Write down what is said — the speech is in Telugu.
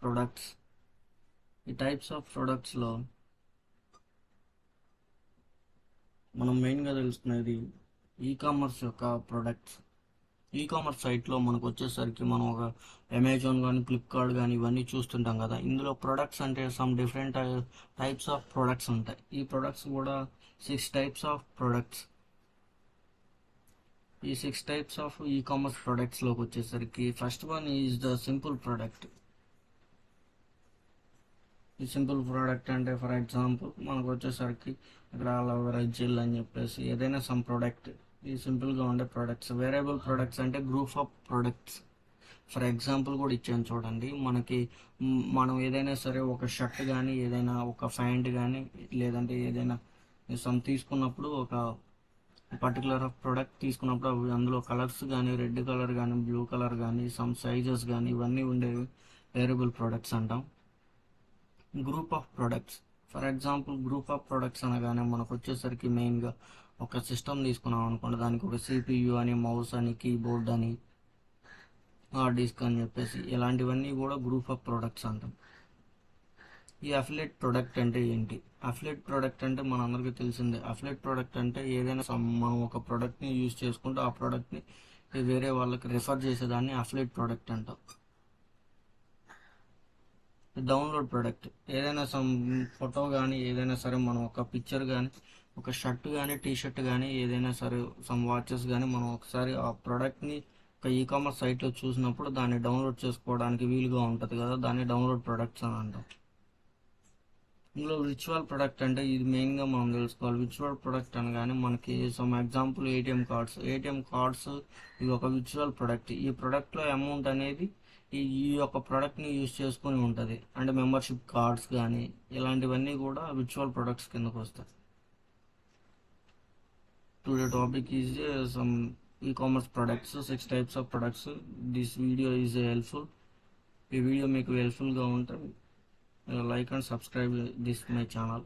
ప్రొడక్ట్స్. ఈ టైప్స్ ఆఫ్ ప్రొడక్ట్స్లో మనం మెయిన్గా తెలుసుకునేది ఈ కామర్స్ యొక్క ప్రొడక్ట్స్. ఈ కామర్స్ సైట్లో మనకు వచ్చేసరికి మనం ఒక అమెజాన్ కానీ ఫ్లిప్కార్ట్ కానీ ఇవన్నీ చూస్తుంటాం కదా. ఇందులో ప్రొడక్ట్స్ అంటే some different types of products ఉంటాయి. ఈ ప్రొడక్ట్స్ కూడా 6 టైప్స్ ఆఫ్ ప్రొడక్ట్స్. ఈ 6 టైప్స్ ఆఫ్ ఈ కామర్స్ ప్రొడక్ట్స్లోకి వచ్చేసరికి first one is the simple product. ఈ సింపుల్ ప్రోడక్ట్ అంటే ఫర్ ఎగ్జాంపుల్ మనకు వచ్చేసరికి ఇక్కడ అలోవెరా జెల్ అని చెప్పేసి ఏదైనా సమ్ ప్రోడక్ట్. ఈ సింపుల్గా ఉండే ప్రొడక్ట్స్. వేరియబుల్ ప్రొడక్ట్స్ అంటే group of products. For example కూడా ఇచ్చాను చూడండి. మనకి మనం ఏదైనా సరే ఒక షర్ట్ కానీ ఏదైనా ఒక ప్యాంట్ కానీ లేదంటే ఏదైనా సమ్ తీసుకున్నప్పుడు ఒక పర్టికులర్ ఆఫ్ ప్రోడక్ట్ తీసుకున్నప్పుడు అవి అందులో కలర్స్ కానీ రెడ్ కలర్ కానీ బ్లూ కలర్ కానీ సమ్ సైజెస్ కానీ ఇవన్నీ ఉండేవి వేరియబుల్ ప్రొడక్ట్స్ అంటాం. Group of products. For example group of products అనగానే మనకు వచ్చేసరికి మెయిన్గా ఒక సిస్టమ్ తీసుకున్నాం అనుకోండి, దానికి ఒక సిపియు అని మౌస్ అని కీబోర్డ్ అని హార్డ్ డిస్క్ అని చెప్పేసి ఇలాంటివన్నీ కూడా గ్రూప్ ఆఫ్ ప్రొడక్ట్స్ అంటాం. ఈ అఫిలియేట్ ప్రొడక్ట్ అంటే ఏంటి? అఫిలియేట్ ప్రొడక్ట్ అంటే మనందరికీ తెలిసిందే. అఫిలియేట్ ప్రొడక్ట్ అంటే ఏదైనా మనం ఒక ప్రోడక్ట్ని యూజ్ చేసుకుంటూ ఆ ప్రోడక్ట్ని వేరే వాళ్ళకి రిఫర్ చేసేదాన్ని అఫిలియేట్ ప్రొడక్ట్ అంటాం. Download product. ఏదైనా సమ్ ఫోటో కానీ ఏదైనా సరే మనం ఒక పిక్చర్ కానీ ఒక షర్ట్ కానీ టీ షర్ట్ కానీ ఏదైనా సరే సమ్ వాచెస్ కానీ మనం ఒకసారి ఆ ప్రోడక్ట్ని ఒక ఈ కామర్స్ సైట్లో చూసినప్పుడు దాన్ని డౌన్లోడ్ చేసుకోవడానికి వీలుగా ఉంటుంది కదా, దాన్ని డౌన్లోడ్ ప్రొడక్ట్స్ అని అంటాం. ఇందులో విర్చువల్ ప్రొడక్ట్ అంటే ఇది మెయిన్గా మనం తెలుసుకోవాలి. విర్చువల్ ప్రొడక్ట్ అనగానే మనకి సమ్ ఎగ్జాంపుల్ ఏటీఎం కార్డ్స్ ఇది ఒక విర్చువల్ ప్రొడక్ట్. ఈ ప్రొడక్ట్లో అమౌంట్ అనేది ఈ యొక్క ప్రోడక్ట్ని యూజ్ చేసుకొని ఉంటుంది. అంటే మెంబర్షిప్ కార్డ్స్ కానీ ఇలాంటివన్నీ కూడా విర్చువల్ ప్రొడక్ట్స్ కిందకు వస్తాయి. Today topic is some e commerce products, 6 types of products. This video is helpful. ఈ వీడియో మీకు హెల్ప్ఫుల్గా ఉంటే like and subscribe this my channel.